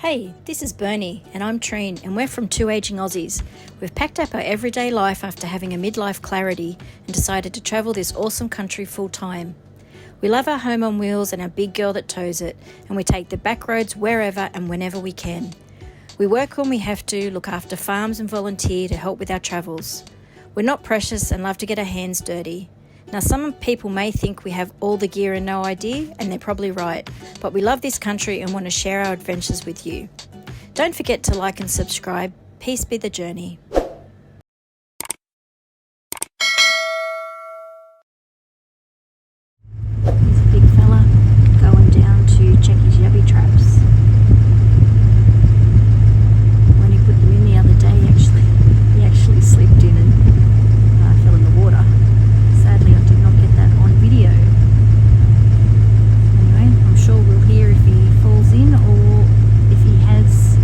Hey, this is Bernie and I'm Treen and we're from Two Aging Aussies. We've packed up our everyday life after having a midlife clarity and decided to travel this awesome country full time. We love our home on wheels and our big girl that tows it, and we take the back roads wherever and whenever we can. We work when we have to, look after farms and volunteer to help with our travels. We're not precious and love to get our hands dirty. Now, some people may think we have all the gear and no idea, and they're probably right, but we love this country and want to share our adventures with you. Don't forget to like and subscribe. Peace be the journey. Here's a big fella going down to check his yabbie traps. When he put them in the other day, he actually slipped in and fell in the water. Sadly, I did not get that on video. Anyway, I'm sure we'll hear if he falls in or if he has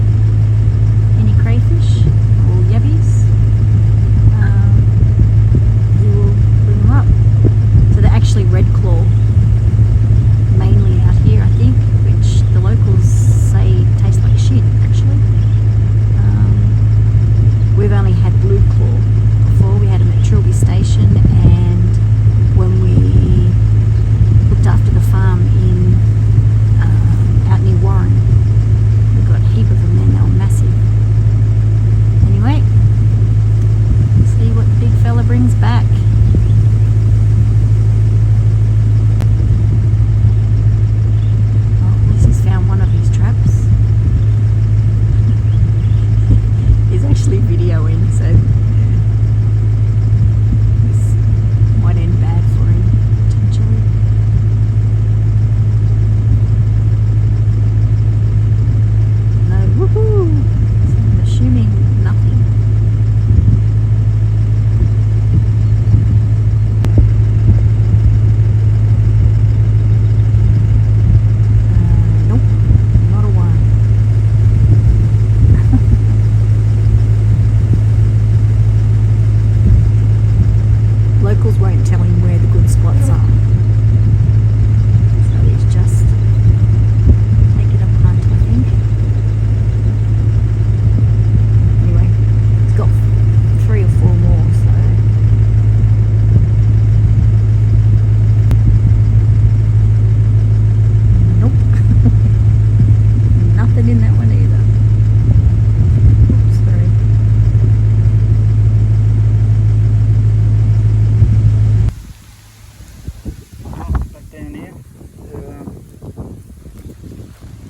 any crayfish or yabbies. He will bring them up. So they're actually red claw, mainly out here, I think, which the locals say taste like shit, actually. We've only had blue claw before. We had them at Trilby Station, and when we looked after the farm in out near Warren, we got a heap of them then. They were massive. Anyway, let's see what the big fella brings back. Well, at least he's found one of his traps. He's actually videoing, so this might end bad for him, potentially. No, woohoo! So I'm assuming nothing. Nope, not a one. Locals won't tell him where the good spots are. So he's just taking up a hunt, I think. Anyway, he's got 3 or 4 more, so. Nope. Nothing in that one either. Oops, sorry. Back down here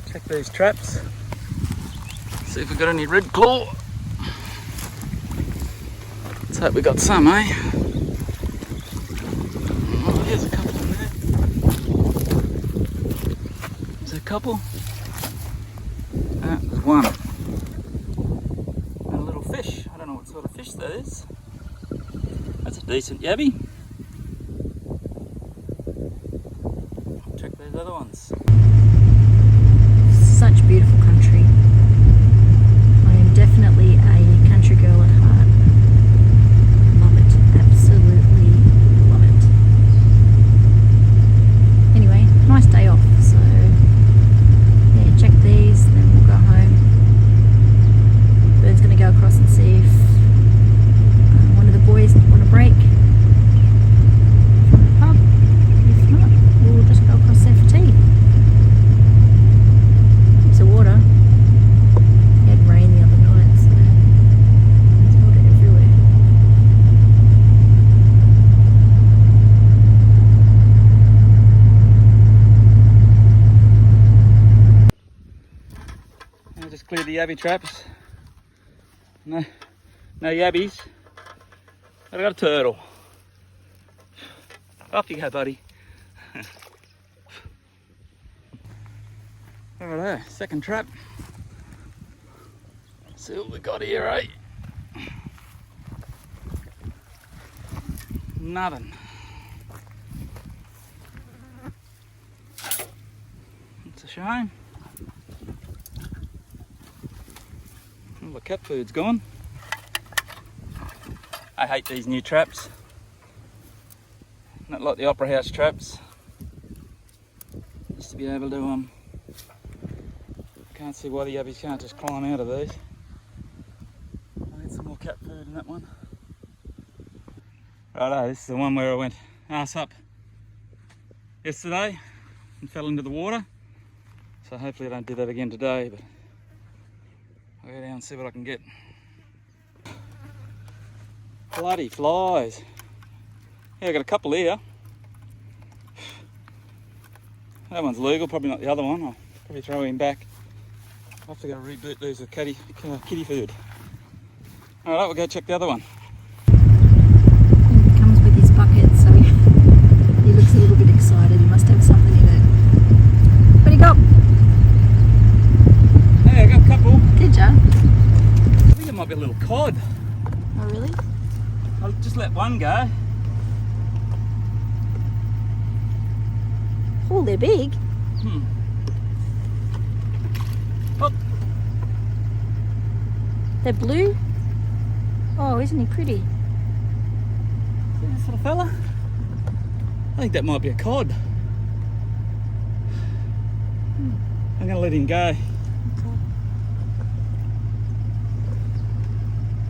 to check these traps, see if we got any red claw. Let's hope we got some, eh? Oh, here's a couple in there. There's a couple. There's one. And a little fish. I don't know what sort of fish that is. That's a decent yabbie. Check those other ones. Such beautiful country. I am definitely a country girl at heart. Love it. Absolutely love it. Anyway, nice day off. So yeah, check these, then we'll go home. Bird's going to go across and see if one of the boys want a break from the pub. If not, we'll just go across there for tea. Heaps of water. We had rain the other night, so there's water everywhere. I just cleared the yabbie traps. No yabbies. I got a turtle. Off you go, buddy. Alright, second trap. See what we got here, eh? Nothing. It's a shame. All the cat food's gone. I hate these new traps. Not like the Opera House traps. Just to be able to can't see why the yabbies can't just climb out of these. I need some more cat food in that one. Righto, this is the one where I went ass up yesterday and fell into the water. So hopefully I don't do that again today, but I'll go down and see what I can get. Bloody flies. Yeah, I got a couple here. That one's legal, probably not the other one. I'll probably throw him back. I'll have to go reboot these with kitty food. Alright, we'll go check the other one. He comes with his bucket, so he looks a little bit excited. He must have something in it. What do you got? Hey, I got a couple. Did ya? I think it might be a little cod. Oh, really? I'll just let one go. Oh, they're big. Oh. They're blue. Oh, isn't he pretty? See this little fella? I think that might be a cod. I'm going to let him go.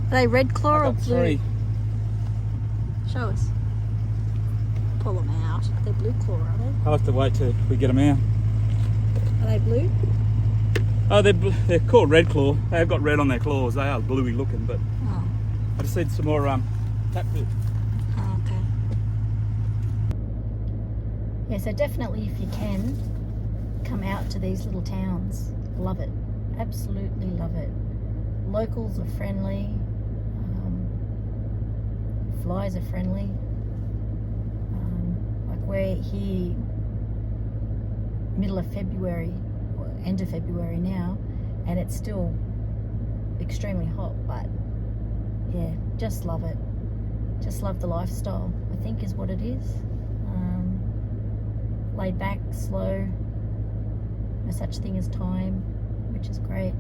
Are they red claw or I've got blue? 3. Show us. Pull them out. They're blue claw, are they? I'll have to wait till we get them out. Are they blue? Oh, they're called red claw. They've got red on their claws. They are bluey looking, but Oh, I just need some more cat food. oh okay. Yeah, so definitely if you can, come out to these little towns. Love it. Absolutely love it. Locals are friendly. Flies are friendly. Like we're here middle of February, or end of February now, and it's still extremely hot, but yeah, just love it. Just love the lifestyle, I think is what it is. Laid back, slow, no such thing as time, which is great.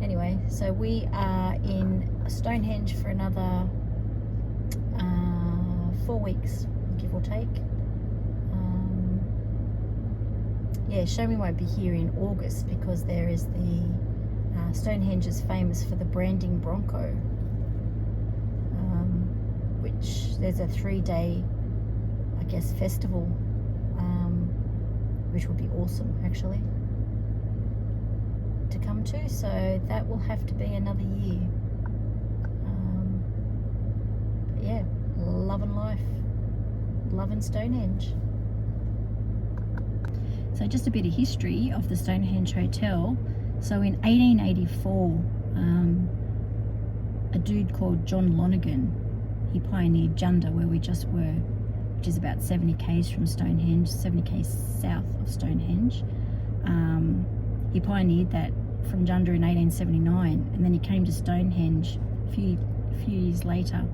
Anyway, so we are in Stonehenge for another 4 weeks, give or take. Yeah, Show Me won't be here in August because there is the Stonehenge is famous for the branding bronco, which there's a 3-day, I guess, festival, which would be awesome actually to come to. So that will have to be another year. But yeah, loving life, loving Stonehenge. So just a bit of history of the Stonehenge Hotel. So in 1884, a dude called John Lonergan, he pioneered Junda, where we just were, which is about 70 k's from Stonehenge, 70 k's south of Stonehenge. He pioneered that from Junda in 1879, and then he came to Stonehenge a few years later,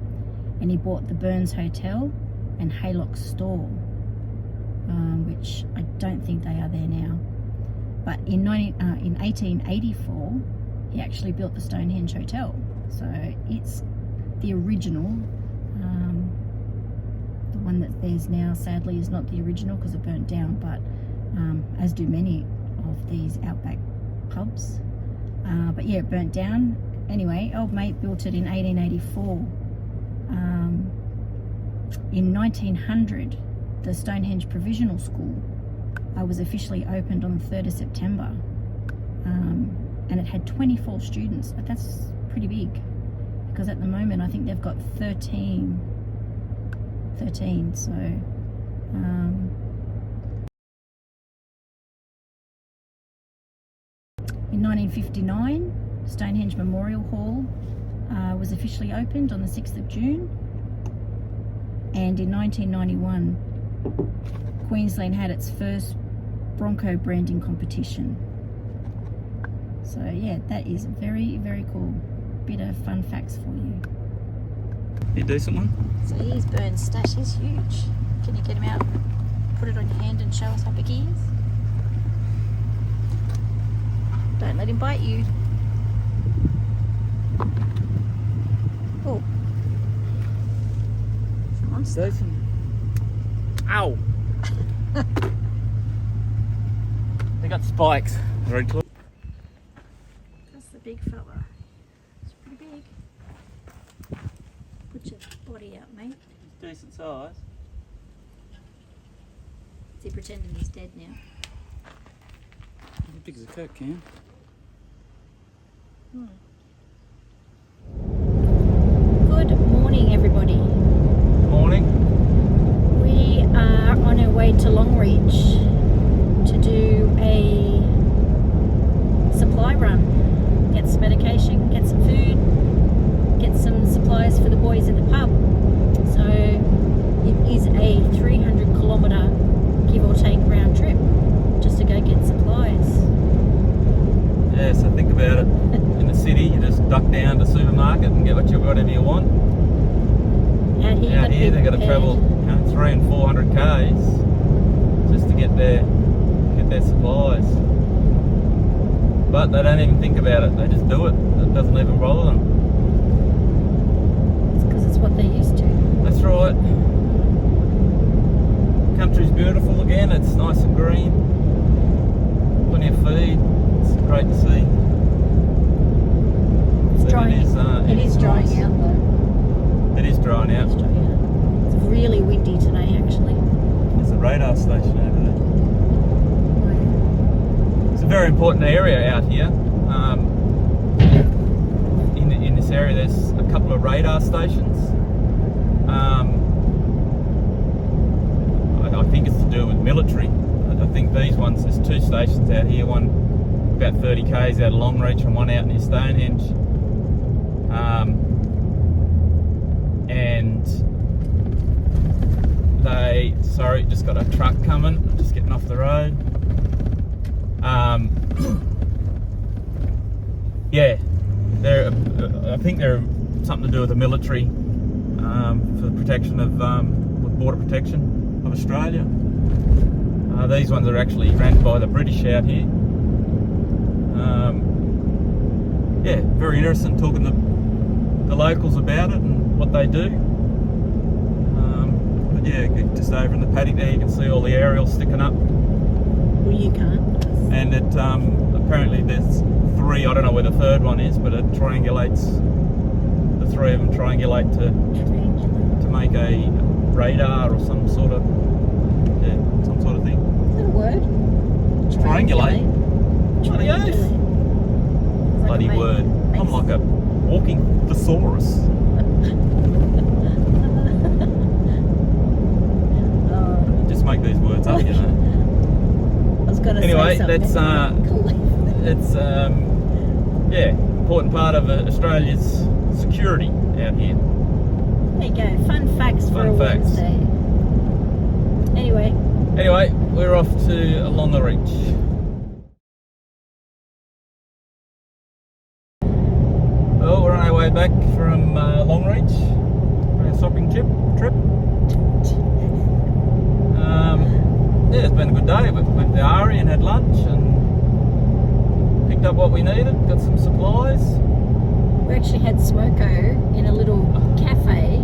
and he bought the Burns Hotel and Haylock Store, which I don't think they are there now. But in 1884, he actually built the Stonehenge Hotel. So it's the original. The one that there's now, sadly, is not the original because it burnt down, but as do many of these outback pubs. But yeah, it burnt down. Anyway, old mate built it in 1884. In 1900, the Stonehenge Provisional School was officially opened on the 3rd of September, and it had 24 students. But that's pretty big, because at the moment I think they've got 13. So in 1959, Stonehenge Memorial Hall was officially opened on the 6th of June, and in 1991 Queensland had its first Bronco branding competition. So yeah, that is very, very cool. Bit of fun facts for you. You decent one? So here's Burns' stash. He's huge. Can you get him out? Put it on your hand and show us how big he is. Don't let him bite you. Oh. It's a monster. Decent. Ow! They got spikes. Very close. That's the big fella. It's pretty big. Put your body out, mate. It's decent size. Is he pretending he's dead now? How big as a Coke can? Good morning, everybody. Morning. We are on our way to Longreach to do a supply run. Get some medication, get some food, get some supplies for the boys at the pub. So it is a 300-kilometre give or take round trip just to go get supplies. Yeah, so think about it. In the city, you just duck down to the supermarket and get whatever you want. Out here, they've got to travel 300 and 400 k's just to get their supplies. But they don't even think about it. They just do it. It doesn't even bother them. It's because it's what they're used to. That's right. Country's beautiful again. It's nice and green. Plenty of feed. It's great to see. It's drying. It is drying nice. out though. It is drying out. It's drying out. It's really windy today, actually. There's a radar station over there. It's a very important area out here. In this area, there's a couple of radar stations. I think it's to do with military. I think these ones, there's two stations out here, one about 30 k's out of Longreach and one out near Stonehenge. And sorry, just got a truck coming, just getting off the road. Yeah, I think they're something to do with the military for the protection of with border protection of Australia. These ones are actually ran by the British out here. Yeah, very interesting talking to the locals about it and what they do. But yeah, just over in the paddock there you can see all the aerials sticking up. Well, you can't. And it apparently there's three, I don't know where the third one is, but it triangulates, the three of them triangulate to make a radar or some sort of thing. Is that a word? Triangulate? Triangulate. Bloody word. I'm like a walking thesaurus. Just make these words up, you know. I was going to anyway, say something. it's yeah, important part of Australia's security out here. There you go. Fun facts for a facts. Wednesday. Anyway, we're off to Longreach. Well, we're on our way back from Longreach for our shopping trip. Yeah, it's been a good day. We went to Ari and had lunch and picked up what we needed, got some supplies. we actually had smoko in a little cafe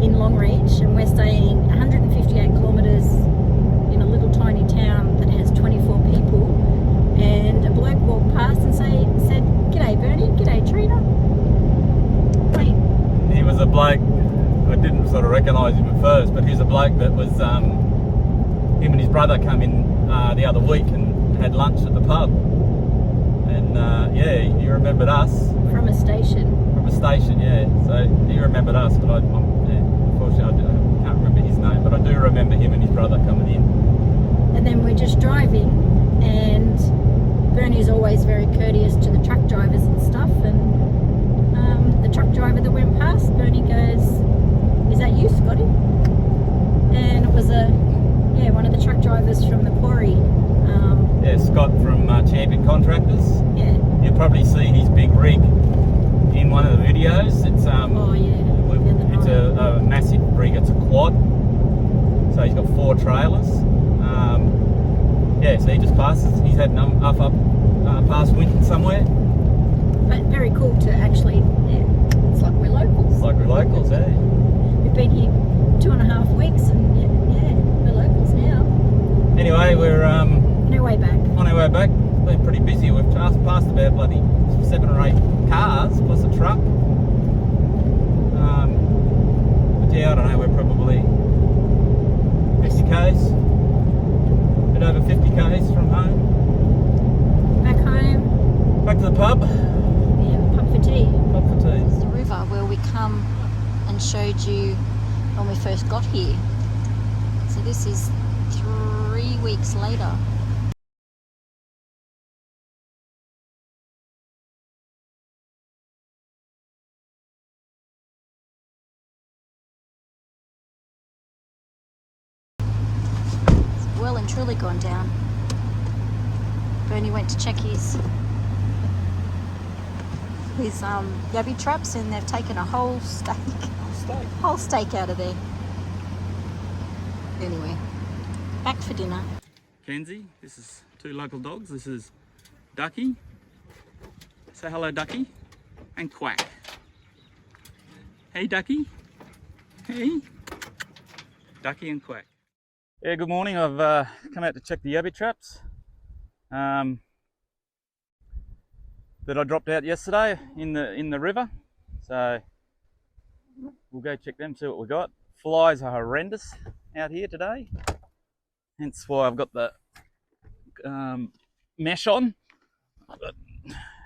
in Longreach, and we're staying 158 kilometres in a little tiny town that has 24 people, and a bloke walked past and said, "G'day Bernie, g'day Trina." Mate. He was a bloke, I didn't sort of recognise him at first, but he was a bloke that was, him and his brother come in the other week and had lunch at the pub. And yeah, he remembered us. From a station. From a station, yeah. So he remembered us, but unfortunately I can't remember his name, but I do remember him and his brother coming in. And then we're just driving, and Bernie's always very courteous to the truck drivers and stuff, and the truck driver that went past, Bernie goes, "Is that you, Scotty?" And it was one of the truck drivers from the quarry. Yeah, Scott from Champion Contractors. Yeah. You'll probably see his big rig in one of the videos. It's Oh yeah. it's a massive rig. It's a quad. So he's got 4 trailers. Yeah, so he just passes. He's heading up past Winton somewhere. But very cool to actually. Yeah, it's like we're locals. Like we're locals, eh? We've been here 2.5 weeks, and yeah, we're locals now. Anyway, we're our way back. On our way back, it's been pretty busy. We've passed about bloody 7 or 8 cars plus a truck. But yeah, I don't know, we're probably 50 k's, a bit over 50 k's from home. Back home. Back to the pub. Yeah, pub for tea. Pub for tea. It's the river where we come and showed you when we first got here. So this is 3 weeks later. It's well and truly gone down. Bernie went to check his yabbie traps and they've taken a whole steak out of there. Anyway, back for dinner. Kenzie, this is 2 local dogs. This is Ducky. Say hello, Ducky. And Quack. Hey, Ducky. Hey. Ducky and Quack. Yeah, good morning. I've come out to check the yabbie traps that I dropped out yesterday in the river. So we'll go check them, see what we got. Flies are horrendous out here today. Hence why I've got the mesh on. But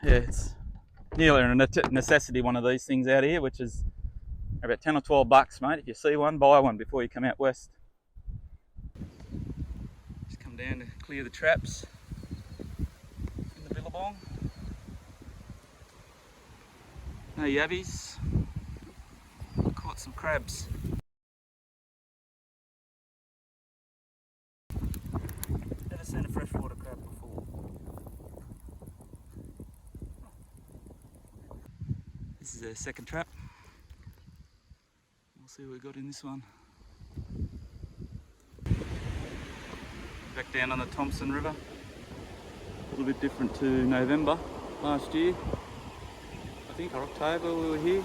yeah, it's nearly a necessity, one of these things out here, which is about 10 or 12 bucks, mate. If you see one, buy one before you come out west. Just come down to clear the traps in the billabong. No yabbies. Caught some crabs. Never seen a freshwater crab before. This is our second trap. We'll see what we got in this one. Back down on the Thompson River. A little bit different to November last year. I think, or October we were here.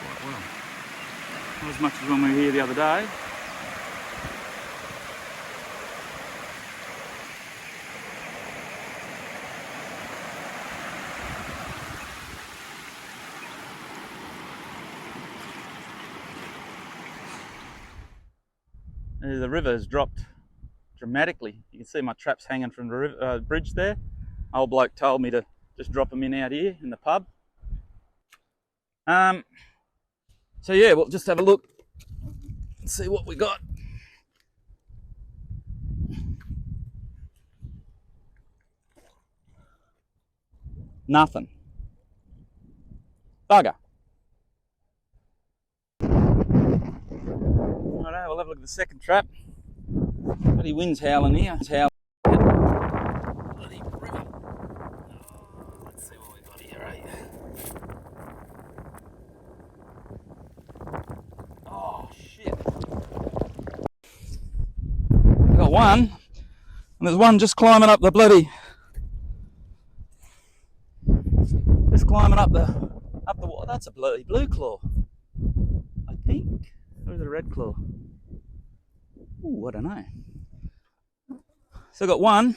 Quite well. Not as much as when we were here the other day. The river has dropped dramatically. You can see my traps hanging from the river, bridge there. Old bloke told me to just drop them in out here in the pub. So yeah, we'll just have a look and see what we got. Nothing. Bugger. Righto, we'll have a look at the second trap. Bloody wind's howling here. It's howling. Bloody river. Oh, let's see what we got here, eh? Oh shit. I got one, and there's one just climbing up the bloody. Just climbing up the wall. That's a bloody blue claw, I think. Or is it a red claw? Ooh, I don't know. So I got one.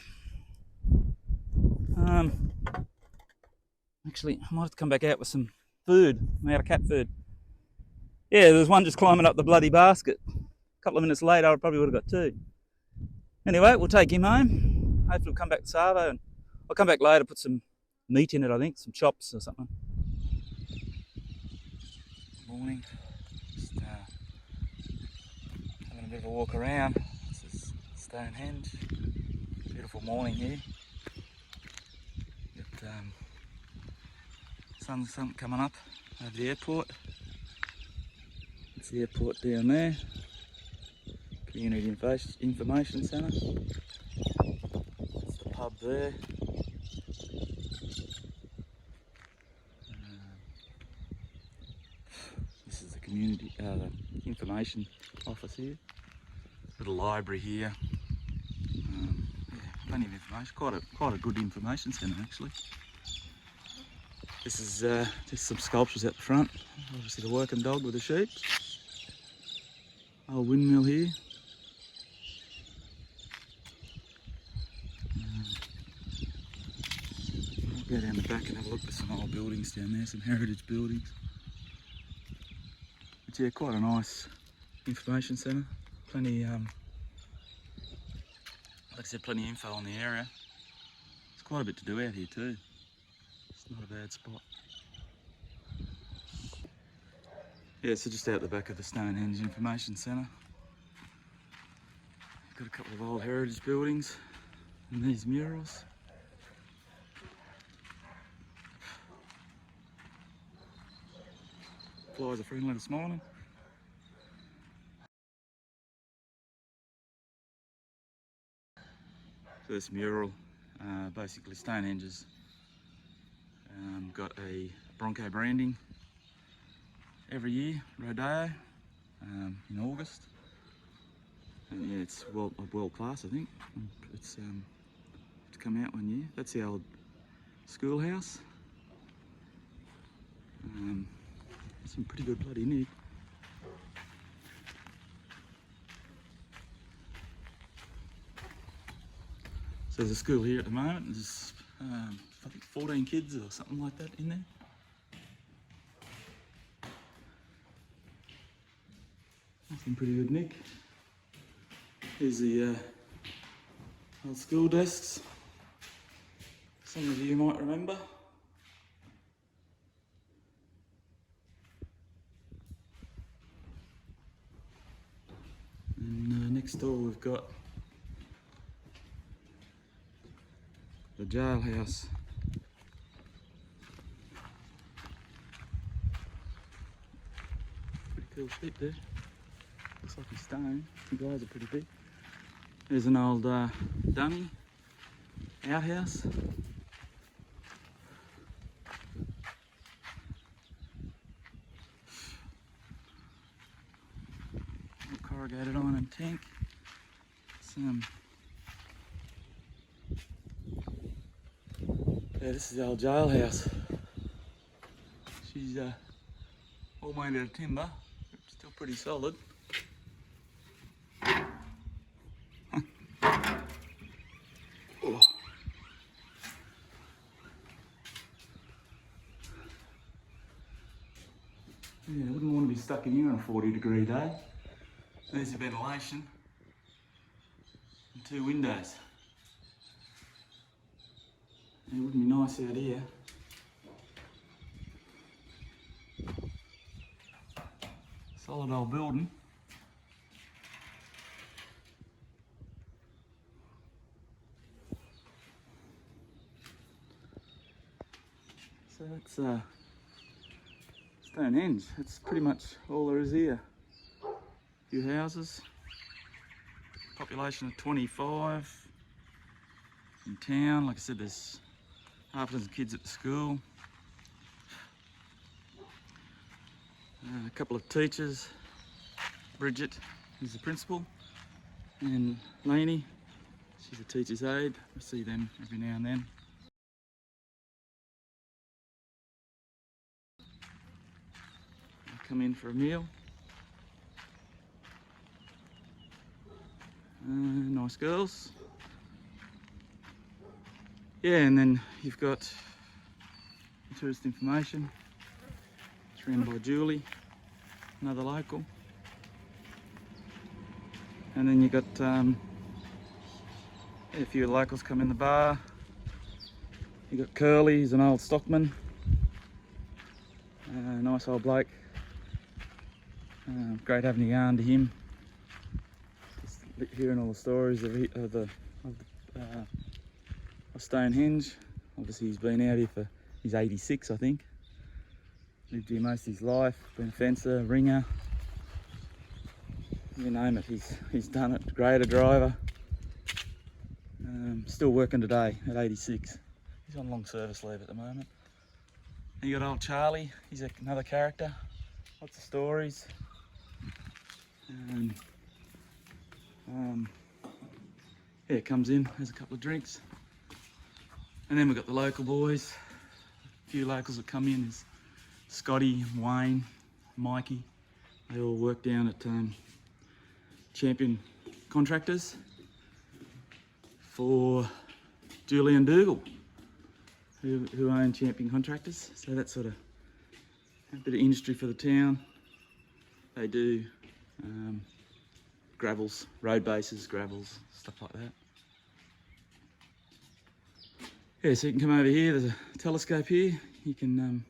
Actually, I might have to come back out with some food. I'm out of cat food. Yeah, there's one just climbing up the bloody basket. A couple of minutes later, I probably would have got 2. Anyway, we'll take him home. Hopefully we'll come back to Savo, and I'll come back later, put some meat in it, I think, some chops or something. Morning. Just having a bit of a walk around. This is Stonehenge. Beautiful morning here. Got sun coming up over the airport. It's the airport down there. Community Information Centre. That's the pub there. This is the community the information office here. Little library here. Yeah, plenty of information. Quite a good information centre actually. This is just some sculptures at the front. Obviously the working dog with the sheep. Old windmill here. I'll go down the back and have a look at some old buildings down there, some heritage buildings. But yeah, quite a nice information centre. Plenty, like I said, plenty of info on the area. There's quite a bit to do out here too. It's not a bad spot. Yeah, so just out the back of the Stonehenge Information Centre. Got a couple of old heritage buildings and these murals. Flies are friendly this morning. So this mural, basically Stonehenge's got a Bronco branding every year, Rodeo, in August. And yeah, it's world class, I think. It's to come out one year. That's the old schoolhouse. Some pretty good bloody nick. So there's a school here at the moment. There's I think 14 kids or something like that in there. Some pretty good nick. Here's the old school desks. Some of you might remember. And next door we've got the jailhouse. Pretty cool shit there. Looks like a stone. The guys are pretty big. There's an old dummy outhouse. Corrugated iron tank. Some. Yeah, this is the old jailhouse. She's all made out of timber, but still pretty solid. Oh. Yeah, I wouldn't want to be stuck in here on a 40-degree day. There's your ventilation and 2 windows. It wouldn't be nice out here. Solid old building. So that's Stonehenge. That's pretty much all there is here. A few houses. Population of 25 in town. Like I said, there's half a dozen kids at the school. A couple of teachers. Bridget is the principal, and Lainey, she's a teacher's aide. I see them every now and then. I come in for a meal. Nice girls. Yeah, and then you've got tourist information. It's run by Julie, another local. And then you got a few locals come in the bar. You got Curly, he's an old stockman. Nice old bloke. Great having a yarn to him. Just hearing all the stories of Stonehenge. Obviously he's been out here for, he's 86 I think. Lived here most of his life, been a fencer, ringer. You name it, he's done it. Grader, driver. Still working today at 86. He's on long service leave at the moment. And you got old Charlie, he's another character. Lots of stories. Yeah, comes in, has a couple of drinks. And then we've got the local boys, few locals that come in. There's Scotty, Wayne, Mikey. They all work down at Champion Contractors for Julie and Dougal, who own Champion Contractors. So that's sort of a bit of industry for the town. They do gravels, road bases, gravels, stuff like that. Yeah, so you can come over here. There's a telescope here. You can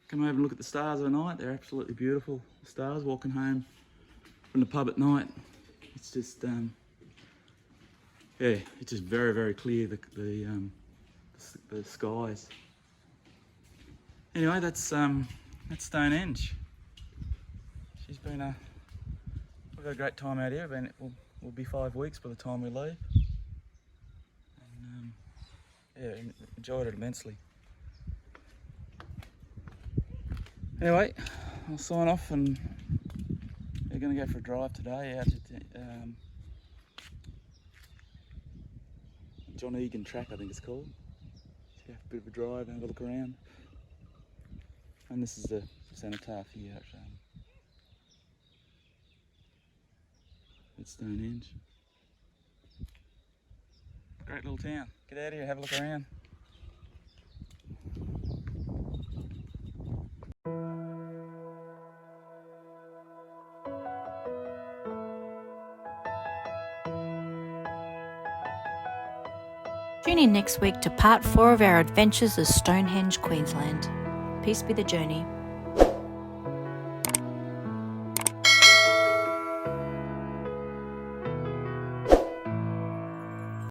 come over and look at the stars at night. They're absolutely beautiful. The stars walking home from the pub at night. It's just yeah, it's just very, very clear, the skies. Anyway, that's Stonehenge. She's been we've had a great time out here. We'll be 5 weeks by the time we leave. And yeah, enjoyed it immensely. Anyway, I'll sign off, and we're going to go for a drive today out to John Egan Track, I think it's called. So a bit of a drive and have a look around. And this is the cenotaph here at Stonehenge. Great little town. Get out here, have a look around. Tune in next week to part 4 of our adventures of Stonehenge, Queensland. Peace be the journey.